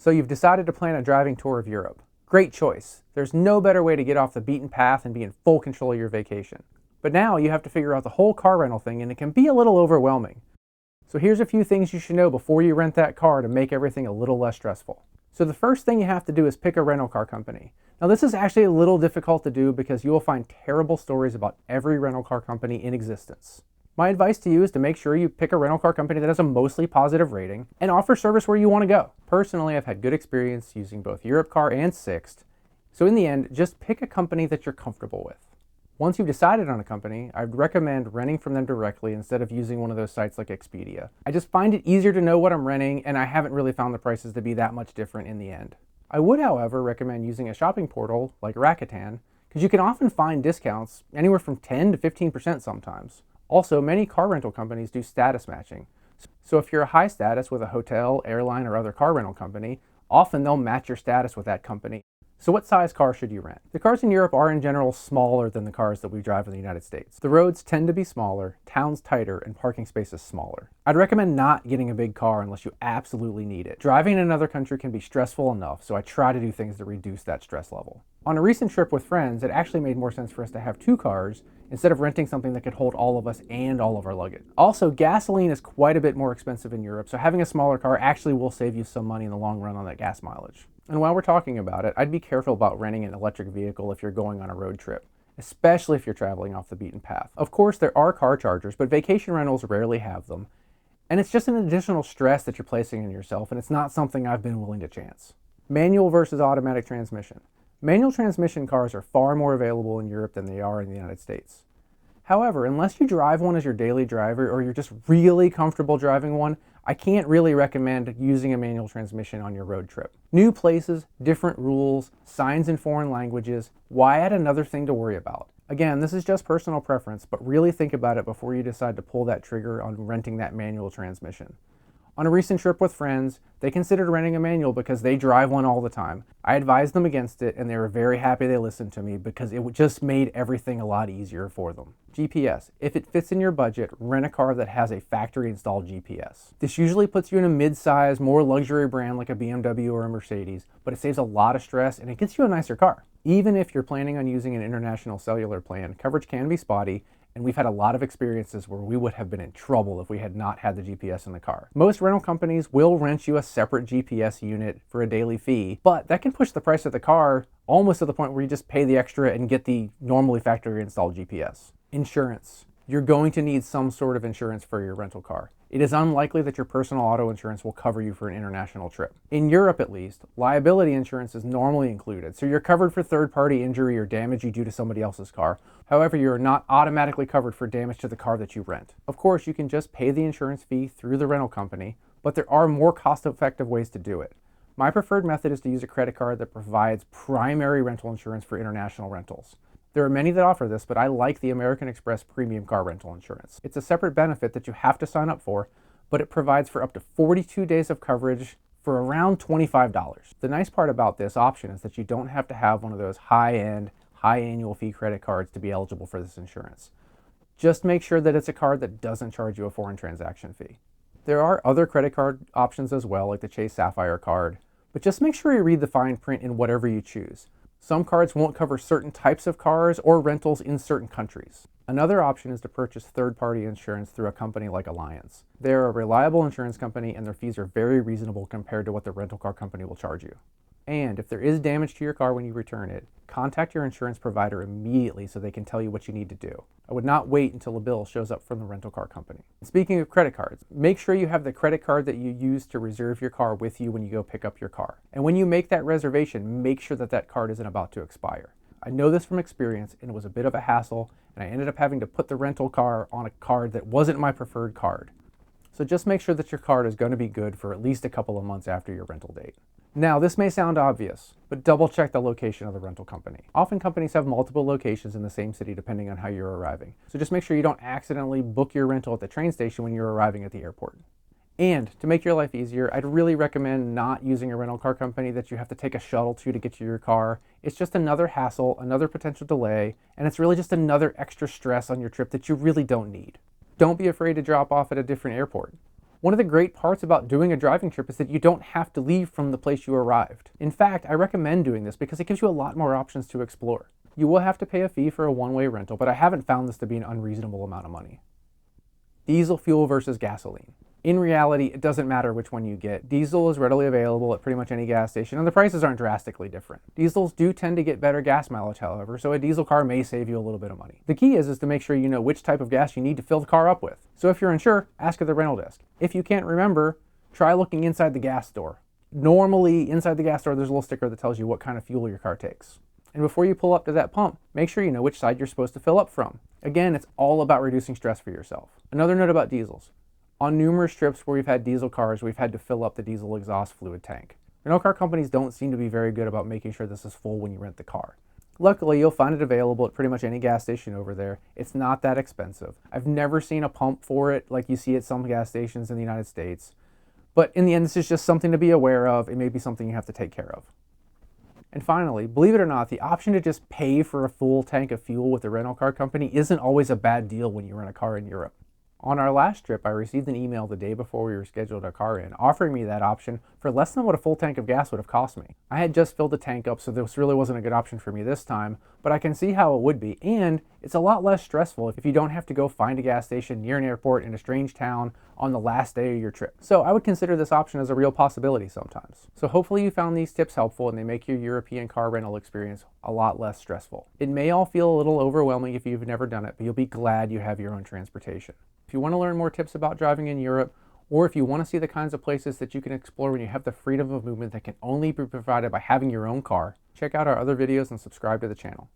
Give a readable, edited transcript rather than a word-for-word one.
So you've decided to plan a driving tour of Europe. Great choice. There's no better way to get off the beaten path and be in full control of your vacation. But now you have to figure out the whole car rental thing, and it can be a little overwhelming. So here's a few things you should know before you rent that car to make everything a little less stressful. So the first thing you have to do is pick a rental car company. Now this is actually a little difficult to do because you will find terrible stories about every rental car company in existence. My advice to you is to make sure you pick a rental car company that has a mostly positive rating and offers service where you want to go. Personally, I've had good experience using both Europcar and Sixt, so in the end, just pick a company that you're comfortable with. Once you've decided on a company, I'd recommend renting from them directly instead of using one of those sites like Expedia. I just find it easier to know what I'm renting, and I haven't really found the prices to be that much different in the end. I would, however, recommend using a shopping portal like Rakuten, because you can often find discounts anywhere from 10 to 15% sometimes. Also, many car rental companies do status matching. So if you're a high status with a hotel, airline, or other car rental company, often they'll match your status with that company. So what size car should you rent? The cars in Europe are in general smaller than the cars that we drive in the United States. The roads tend to be smaller, towns tighter, and parking spaces smaller. I'd recommend not getting a big car unless you absolutely need it. Driving in another country can be stressful enough, so I try to do things to reduce that stress level. On a recent trip with friends, it actually made more sense for us to have two cars instead of renting something that could hold all of us and all of our luggage. Also, gasoline is quite a bit more expensive in Europe, so having a smaller car actually will save you some money in the long run on that gas mileage. And while we're talking about it, I'd be careful about renting an electric vehicle if you're going on a road trip, especially if you're traveling off the beaten path. Of course, there are car chargers, but vacation rentals rarely have them. And it's just an additional stress that you're placing on yourself, and it's not something I've been willing to chance. Manual versus automatic transmission. Manual transmission cars are far more available in Europe than they are in the United States. However, unless you drive one as your daily driver or you're just really comfortable driving one, I can't really recommend using a manual transmission on your road trip. New places, different rules, signs in foreign languages, why add another thing to worry about? Again, this is just personal preference, but really think about it before you decide to pull that trigger on renting that manual transmission. On a recent trip with friends, they considered renting a manual because they drive one all the time. I advised them against it, and they were very happy they listened to me because it just made everything a lot easier for them. GPS. If it fits in your budget, rent a car that has a factory installed GPS. This usually puts you in a mid-size, more luxury brand like a BMW or a Mercedes, but it saves a lot of stress and it gets you a nicer car. Even if you're planning on using an international cellular plan, coverage can be spotty, and we've had a lot of experiences where we would have been in trouble if we had not had the GPS in the car. Most rental companies will rent you a separate GPS unit for a daily fee, but that can push the price of the car almost to the point where you just pay the extra and get the normally factory installed GPS. Insurance. You're going to need some sort of insurance for your rental car. It is unlikely that your personal auto insurance will cover you for an international trip. In Europe at least, liability insurance is normally included, so you're covered for third-party injury or damage you do to somebody else's car. However, you are not automatically covered for damage to the car that you rent. Of course, you can just pay the insurance fee through the rental company, but there are more cost-effective ways to do it. My preferred method is to use a credit card that provides primary rental insurance for international rentals. There are many that offer this, but I like the American Express Premium Car Rental Insurance. It's a separate benefit that you have to sign up for, but it provides for up to 42 days of coverage for around $25. The nice part about this option is that you don't have to have one of those high-end, high annual fee credit cards to be eligible for this insurance. Just make sure that it's a card that doesn't charge you a foreign transaction fee. There are other credit card options as well, like the Chase Sapphire card, but just make sure you read the fine print in whatever you choose. Some cards won't cover certain types of cars or rentals in certain countries. Another option is to purchase third-party insurance through a company like Allianz. They're a reliable insurance company and their fees are very reasonable compared to what the rental car company will charge you. And if there is damage to your car when you return it, contact your insurance provider immediately so they can tell you what you need to do. I would not wait until a bill shows up from the rental car company. Speaking of credit cards, make sure you have the credit card that you use to reserve your car with you when you go pick up your car. And when you make that reservation, make sure that that card isn't about to expire. I know this from experience, and it was a bit of a hassle, and I ended up having to put the rental car on a card that wasn't my preferred card. So just make sure that your card is going to be good for at least a couple of months after your rental date. Now, this may sound obvious, but double check the location of the rental company. Often companies have multiple locations in the same city depending on how you're arriving. So just make sure you don't accidentally book your rental at the train station when you're arriving at the airport. And to make your life easier, I'd really recommend not using a rental car company that you have to take a shuttle to get to your car. It's just another hassle, another potential delay, and it's really just another extra stress on your trip that you really don't need. Don't be afraid to drop off at a different airport. One of the great parts about doing a driving trip is that you don't have to leave from the place you arrived. In fact, I recommend doing this because it gives you a lot more options to explore. You will have to pay a fee for a one-way rental, but I haven't found this to be an unreasonable amount of money. Diesel fuel versus gasoline. In reality, it doesn't matter which one you get. Diesel is readily available at pretty much any gas station, and the prices aren't drastically different. Diesels do tend to get better gas mileage, however, so a diesel car may save you a little bit of money. The key is to make sure you know which type of gas you need to fill the car up with. So if you're unsure, ask at the rental desk. If you can't remember, try looking inside the gas door. Normally, inside the gas door, there's a little sticker that tells you what kind of fuel your car takes. And before you pull up to that pump, make sure you know which side you're supposed to fill up from. Again, it's all about reducing stress for yourself. Another note about diesels. On numerous trips where we've had diesel cars, we've had to fill up the diesel exhaust fluid tank. Rental car companies don't seem to be very good about making sure this is full when you rent the car. Luckily, you'll find it available at pretty much any gas station over there. It's not that expensive. I've never seen a pump for it like you see at some gas stations in the United States. But in the end, this is just something to be aware of. It may be something you have to take care of. And finally, believe it or not, the option to just pay for a full tank of fuel with a rental car company isn't always a bad deal when you rent a car in Europe. On our last trip, I received an email the day before we were scheduled a car in, offering me that option for less than what a full tank of gas would have cost me. I had just filled the tank up, so this really wasn't a good option for me this time, but I can see how it would be, and it's a lot less stressful if you don't have to go find a gas station near an airport in a strange town on the last day of your trip. So I would consider this option as a real possibility sometimes. So hopefully you found these tips helpful and they make your European car rental experience a lot less stressful. It may all feel a little overwhelming if you've never done it, but you'll be glad you have your own transportation. If you want to learn more tips about driving in Europe, or if you want to see the kinds of places that you can explore when you have the freedom of movement that can only be provided by having your own car, check out our other videos and subscribe to the channel.